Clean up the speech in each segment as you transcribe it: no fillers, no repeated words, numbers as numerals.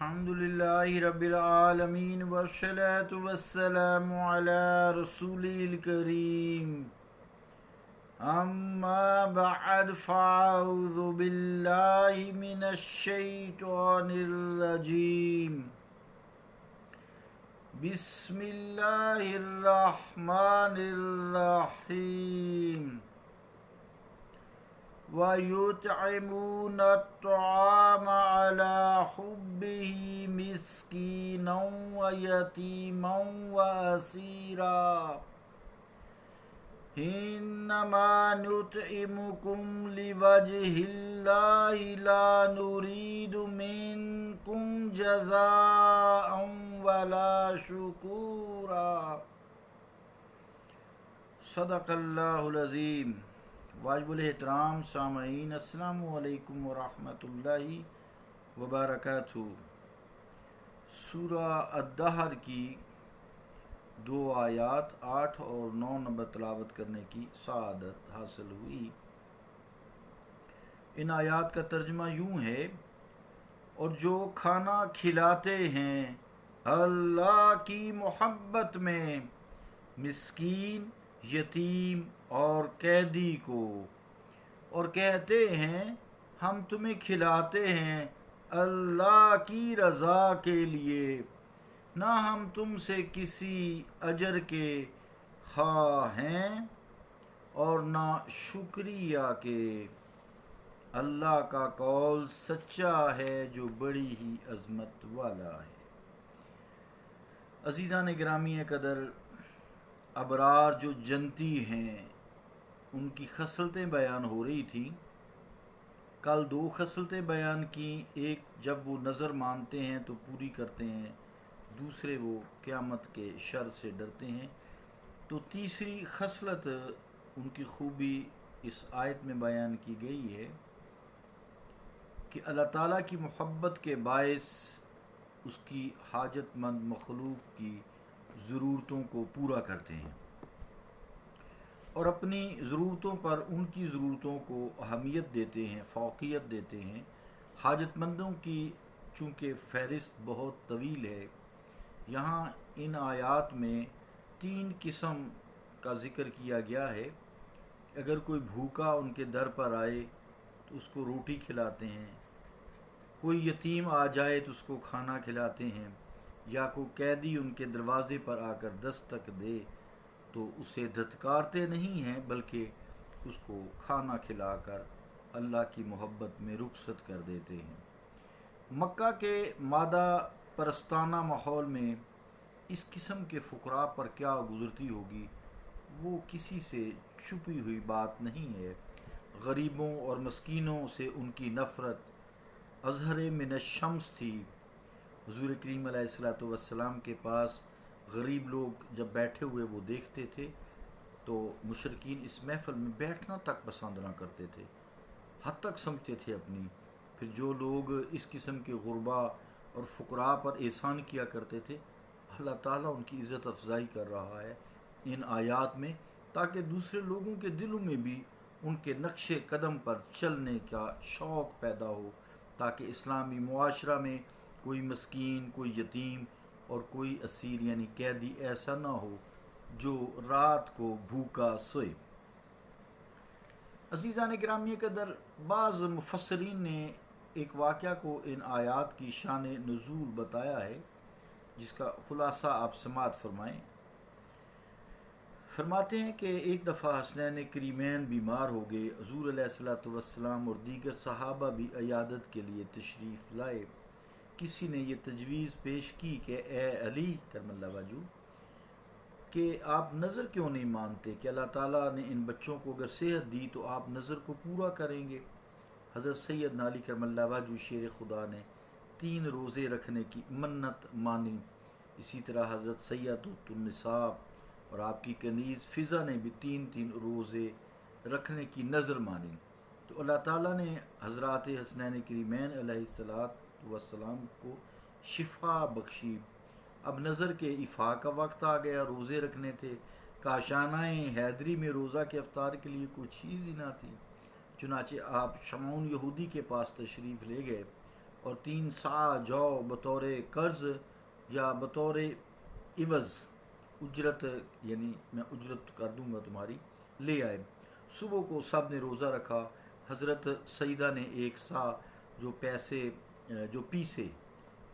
الحمدللہ رب العالمین والصلاة والسلام علی رسولہ الکریم اما بعد فاعوذ باللہ من الشیطان الرجیم بسم اللہ الرحمن الرحیم وَيُطْعِمُونَ الطَّعَامَ عَلَى حُبِّهِ مِسْكِينًا وَيَتِيمًا وَأَسِيرًا إِنَّمَا نُطْعِمُكُمْ لِوَجْهِ اللَّهِ لَا نُرِيدُ مِنكُمْ جَزَاءً وَلَا شُكُورًا صدق اللہ العظیم۔ واجب الاحترام سامعین، السلام علیکم ورحمۃ اللہ وبرکاتہ۔ سورہ الدہر کی 2 آیات 8 اور 9 نمبر تلاوت کرنے کی سعادت حاصل ہوئی۔ ان آیات کا ترجمہ یوں ہے: اور جو کھانا کھلاتے ہیں اللہ کی محبت میں مسکین، یتیم اور قیدی کو، اور کہتے ہیں ہم تمہیں کھلاتے ہیں اللہ کی رضا کے لیے، نہ ہم تم سے کسی اجر کے خواہ ہیں اور نہ شکریہ کے، اللہ کا قول سچا ہے جو بڑی ہی عظمت والا ہے۔ عزیزان گرامی قدر، ابرار جو جنتی ہیں ان کی خصلتیں بیان ہو رہی تھیں۔ کل 2 خصلتیں بیان کیں، ایک جب وہ نظر مانتے ہیں تو پوری کرتے ہیں، دوسرے وہ قیامت کے شر سے ڈرتے ہیں۔ تو تیسری خصلت ان کی خوبی اس آیت میں بیان کی گئی ہے کہ اللہ تعالیٰ کی محبت کے باعث اس کی حاجت مند مخلوق کی ضرورتوں کو پورا کرتے ہیں اور اپنی ضرورتوں پر ان کی ضرورتوں کو اہمیت دیتے ہیں، فوقیت دیتے ہیں۔ حاجت مندوں کی چونکہ فہرست بہت طویل ہے، یہاں ان آیات میں 3 قسم کا ذکر کیا گیا ہے۔ اگر کوئی بھوکا ان کے در پر آئے تو اس کو روٹی کھلاتے ہیں، کوئی یتیم آ جائے تو اس کو کھانا کھلاتے ہیں، یا کوئی قیدی ان کے دروازے پر آ کر دستک دے تو اسے دھتکارتے نہیں ہیں بلکہ اس کو کھانا کھلا کر اللہ کی محبت میں رخصت کر دیتے ہیں۔ مکہ کے مادہ پرستانہ ماحول میں اس قسم کے فقراء پر کیا گزرتی ہوگی وہ کسی سے چھپی ہوئی بات نہیں ہے۔ غریبوں اور مسکینوں سے ان کی نفرت اظہر من الشمس تھی۔ حضور کریم علیہ السلام کے پاس غریب لوگ جب بیٹھے ہوئے وہ دیکھتے تھے تو مشرکین اس محفل میں بیٹھنا تک پسند نہ کرتے تھے، حد تک سمجھتے تھے اپنی۔ پھر جو لوگ اس قسم کے غربا اور فقراء پر احسان کیا کرتے تھے، اللہ تعالیٰ ان کی عزت افزائی کر رہا ہے ان آیات میں، تاکہ دوسرے لوگوں کے دلوں میں بھی ان کے نقش قدم پر چلنے کا شوق پیدا ہو، تاکہ اسلامی معاشرہ میں کوئی مسکین، کوئی یتیم اور کوئی اسیر یعنی قیدی ایسا نہ ہو جو رات کو بھوکا سوئے۔ عزیزان گرامی قدر، بعض مفسرین نے ایک واقعہ کو ان آیات کی شان نزول بتایا ہے جس کا خلاصہ آپ سماعت فرمائیں۔ فرماتے ہیں کہ ایک دفعہ حسنین کریمین بیمار ہو گئے، حضور علیہ السلام اور دیگر صحابہ بھی عیادت کے لیے تشریف لائے۔ کسی نے یہ تجویز پیش کی کہ اے علی کرم اللہ وجہہ، کہ آپ نظر کیوں نہیں مانتے کہ اللہ تعالیٰ نے ان بچوں کو اگر صحت دی تو آپ نظر کو پورا کریں گے۔ حضرت سیدنا علی کرم اللہ وجہہ شیر خدا نے 3 روزے رکھنے کی منت مانی۔ اسی طرح حضرت سیدۃ النساء اور آپ کی کنیز فضا نے بھی 3 روزے رکھنے کی نظر مانی، تو اللہ تعالیٰ نے حضرات حسنین کریمین علیہ السلام کو شفا بخشی۔ اب نظر کے افاع کا وقت آ گیا، روزے رکھنے تھے۔ کاشانہ حیدری میں روزہ کے افطار کے لیے کوئی چیز ہی نہ تھی، چنانچہ آپ شمعون یہودی کے پاس تشریف لے گئے۔ اور 3 سا جو بطور قرض یا بطور عوض اجرت، یعنی میں اجرت کر دوں گا تمہاری، لے آئے۔ صبح کو سب نے روزہ رکھا۔ حضرت سیدہ نے 1 سا جو پیسے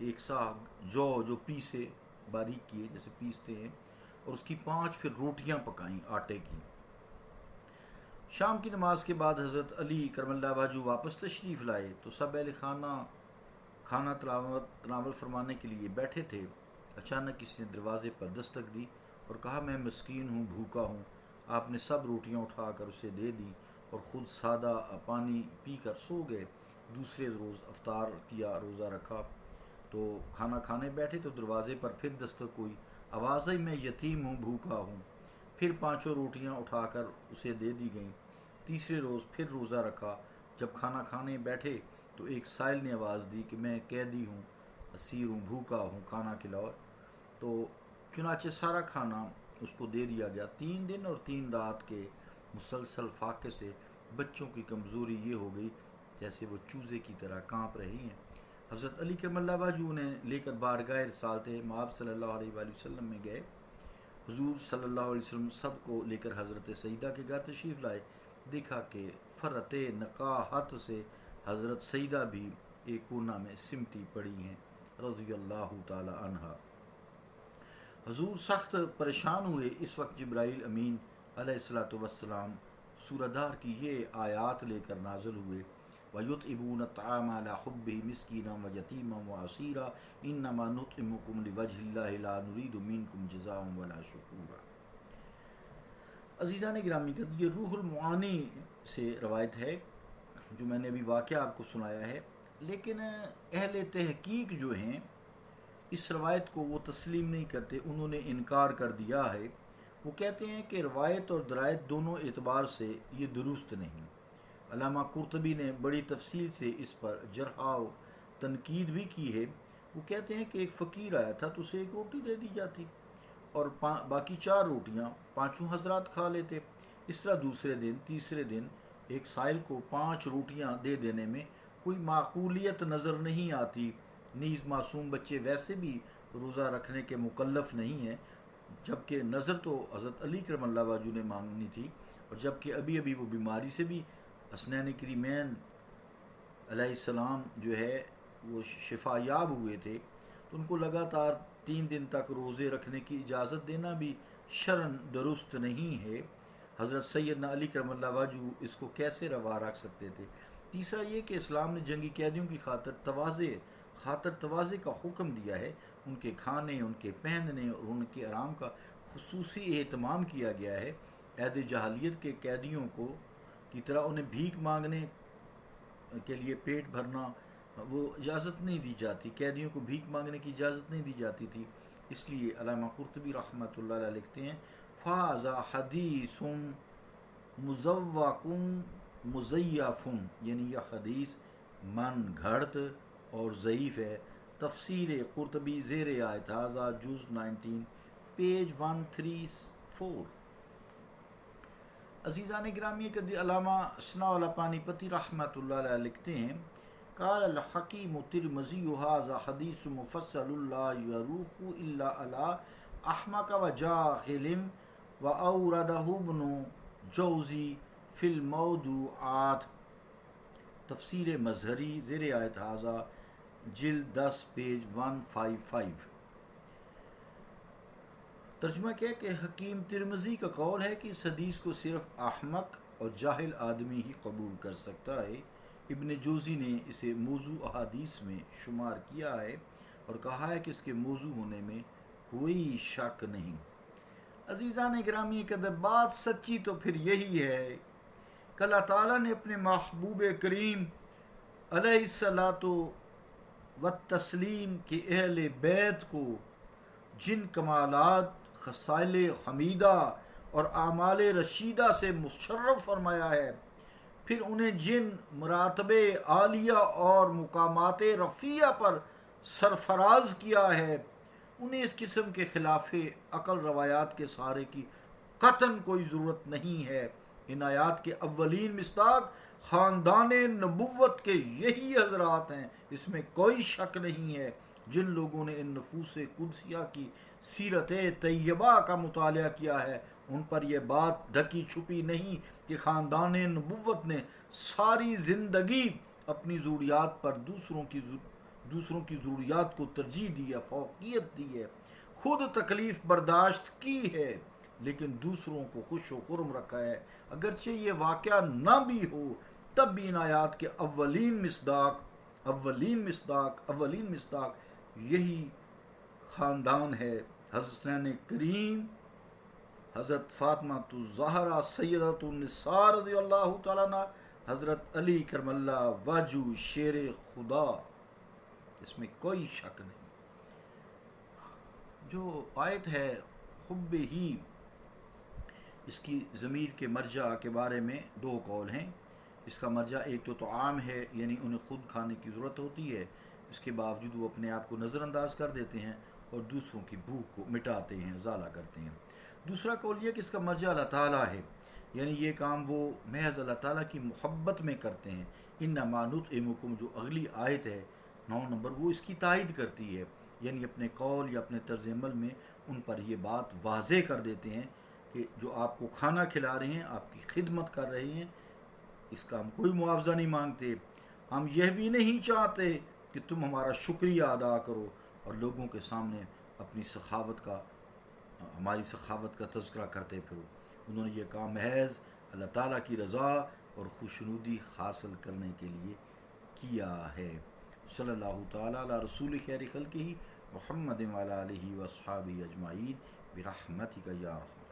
1 سا جو پیسے باریک کیے جیسے پیستے ہیں، اور اس کی 5 پھر روٹیاں پکائیں آٹے کی۔ شام کی نماز کے بعد حضرت علی کرم اللہ وجہ واپس تشریف لائے تو سب اہل کھانا تناول فرمانے کے لیے بیٹھے تھے۔ اچانک کسی نے دروازے پر دستک دی اور کہا میں مسکین ہوں، بھوکا ہوں۔ آپ نے سب روٹیاں اٹھا کر اسے دے دی اور خود سادہ پانی پی کر سو گئے۔ دوسرے روز افطار کیا، روزہ رکھا تو کھانا کھانے بیٹھے تو دروازے پر پھر دستک ہوئی۔ آواز آئی میں یتیم ہوں، بھوکا ہوں۔ پھر 5 روٹیاں اٹھا کر اسے دے دی گئیں۔ تیسرے روز پھر روزہ رکھا۔ جب کھانا کھانے بیٹھے تو ایک سائل نے آواز دی کہ میں قیدی ہوں، اسیر ہوں، بھوکا ہوں، کھانا کھلاؤ۔ تو چنانچہ سارا کھانا اس کو دے دیا گیا۔ 3 دن اور 3 رات کے مسلسل فاقے سے بچوں کی کمزوری یہ ہو گئی جیسے وہ چوزے کی طرح کانپ رہی ہیں۔ حضرت علی کرم اللہ وجہ انہیں لے کر بارگاہ رسالت مآب صلی اللہ علیہ وآلہ وسلم میں گئے۔ حضور صلی اللہ علیہ وسلم سب کو لے کر حضرت سیدہ کے گھر تشریف لائے۔ دیکھا کہ فرت نقاہت سے حضرت سیدہ بھی ایک کونا میں سمٹی پڑی ہیں رضی اللہ تعالی عنہا۔ حضور سخت پریشان ہوئے۔ اس وقت جبرائیل امین علیہ الصلوۃ والسلام سورہ دار کی یہ آیات لے کر نازل ہوئے، وَيُطْعِمُونَ الطَّعَامَ عَلَىٰ حُبِّهِ مِسْكِينًا وَيَتِيمًا وَأَسِيرًا إِنَّمَا نُطْعِمُكُمْ لِوَجْهِ اللَّهِ لَا نُرِيدُ مِنكُمْ جَزَاءً وَلَا شُكُورًا۔ عزیزان گرامی، یہ روح المعانی سے روایت ہے جو میں نے ابھی واقعہ آپ کو سنایا ہے، لیکن اہل تحقیق جو ہیں اس روایت کو وہ تسلیم نہیں کرتے، انہوں نے انکار کر دیا ہے۔ وہ کہتے ہیں کہ روایت اور درایت دونوں اعتبار سے یہ درست نہیں۔ علامہ قرطبی نے بڑی تفصیل سے اس پر جرح و تنقید بھی کی ہے۔ وہ کہتے ہیں کہ ایک فقیر آیا تھا تو اسے 1 روٹی دے دی جاتی اور باقی 4 روٹیاں 5 حضرات کھا لیتے۔ اس طرح دوسرے دن، تیسرے دن ایک سائل کو 5 روٹیاں دے دینے میں کوئی معقولیت نظر نہیں آتی۔ نیز معصوم بچے ویسے بھی روزہ رکھنے کے مکلف نہیں ہیں، جبکہ نظر تو حضرت علی کرم اللہ وجہ نے مانگنی تھی، اور جبکہ ابھی وہ بیماری سے بھی حسنین کریمین علیہ السلام جو ہے وہ شفا یاب ہوئے تھے، تو ان کو لگاتار 3 دن تک روزے رکھنے کی اجازت دینا بھی شرعاً درست نہیں ہے۔ حضرت سیدنا علی کرم اللہ وجہ اس کو کیسے روا رکھ سکتے تھے؟ تیسرا یہ کہ اسلام نے جنگی قیدیوں کی خاطر تواضع کا حکم دیا ہے۔ ان کے کھانے، ان کے پہننے اور ان کے آرام کا خصوصی اہتمام کیا گیا ہے۔ عہد جاہلیت کے قیدیوں کی طرح انہیں بھیک مانگنے کے لیے پیٹ بھرنا وہ اجازت نہیں دی جاتی، قیدیوں کو بھیک مانگنے کی اجازت نہیں دی جاتی تھی۔ اس لیے علامہ قرطبی رحمۃ اللہ علیہ لکھتے ہیں فَهَذَا حَدِيثٌ مُزَوَّقٌ مُزَيَّفٌ، یعنی یہ حدیث من گھڑت اور ضعیف ہے۔ تفسیر قرطبی زیر آیت ھذا جز 19 پیج 134۔ عزیزان گرامی، علامہ ثناء اللہ پانی پتی رحمۃ اللہ علیہ لکھتے ہیں قال الحکیم الترمذی ھذا حدیث مفصل لا یروح الا علی احمق وجاہل واوردہ ابن جوزی فی الموضوعات۔ تفسیر مظہری زیر آیت ھذا جلد 10 پیج 155۔ ترجمہ کیا کہ حکیم ترمذی کا قول ہے کہ اس حدیث کو صرف احمق اور جاہل آدمی ہی قبول کر سکتا ہے۔ ابن جوزی نے اسے موضوع احادیث میں شمار کیا ہے اور کہا ہے کہ اس کے موضوع ہونے میں کوئی شک نہیں۔ عزیزان گرامی، اگر بات سچی تو پھر یہی ہے کہ اللہ تعالیٰ نے اپنے محبوب کریم علیہ الصلاۃ والتسلیم کے اہل بیت کو جن کمالات، خصائل حمیدہ اور اعمال رشیدہ سے مشرف فرمایا ہے، پھر انہیں جن مراتب عالیہ اور مقامات رفیع پر سرفراز کیا ہے، انہیں اس قسم کے خلاف عقل روایات کے سہارے کی قطعاً کوئی ضرورت نہیں ہے۔ ان آیات کے اولین مصداق خاندان نبوت کے یہی حضرات ہیں، اس میں کوئی شک نہیں ہے، جن لوگوں نے ان نفوس قدسیہ کی سیرت طیبہ کا مطالعہ کیا ہے، ان پر یہ بات ڈھکی چھپی نہیں کہ خاندان نبوت نے ساری زندگی اپنی ضروریات پر دوسروں کی ضروریات کو ترجیح دی ہے، فوقیت دی ہے، خود تکلیف برداشت کی ہے، لیکن دوسروں کو خوش و خرم رکھا ہے۔ اگرچہ یہ واقعہ نہ بھی ہو، تب بھی ان آیات کے اولین مصداق یہی خاندان ہے۔ حضرت حسین کریم، حضرت فاطمہ الزہرا سیدۃ النساء رضی اللہ تعالیٰ عنہ، حضرت علی کرم اللہ وجہ شیر خدا، اس میں کوئی شک نہیں۔ جو آیت ہے حب ہی، اس کی ضمیر کے مرجع کے بارے میں دو قول ہیں۔ اس کا مرجع ایک تو طعام ہے، یعنی انہیں خود کھانے کی ضرورت ہوتی ہے، اس کے باوجود وہ اپنے آپ کو نظر انداز کر دیتے ہیں اور دوسروں کی بھوک کو مٹاتے ہیں، ازالہ کرتے ہیں۔ دوسرا قول یہ کہ اس کا مرجع اللہ تعالیٰ ہے، یعنی یہ کام وہ محض اللہ تعالیٰ کی محبت میں کرتے ہیں۔ انما نطعمکم، جو اگلی آیت ہے 9 نمبر، وہ اس کی تائید کرتی ہے، یعنی اپنے قول یا اپنے طرز عمل میں ان پر یہ بات واضح کر دیتے ہیں کہ جو آپ کو کھانا کھلا رہے ہیں، آپ کی خدمت کر رہے ہیں، اس کا ہم کوئی معاوضہ نہیں مانگتے، ہم یہ بھی نہیں چاہتے کہ تم ہمارا شکریہ ادا کرو اور لوگوں کے سامنے ہماری سخاوت کا تذکرہ کرتے پھرو۔ انہوں نے یہ کام محض اللہ تعالیٰ کی رضا اور خوشنودی حاصل کرنے کے لیے کیا ہے۔ صلی اللہ تعالیٰ علی رسول خیر خلقہ محمد وعلی آلہ واصحابہ اجمعین برحمتک یا رحمن۔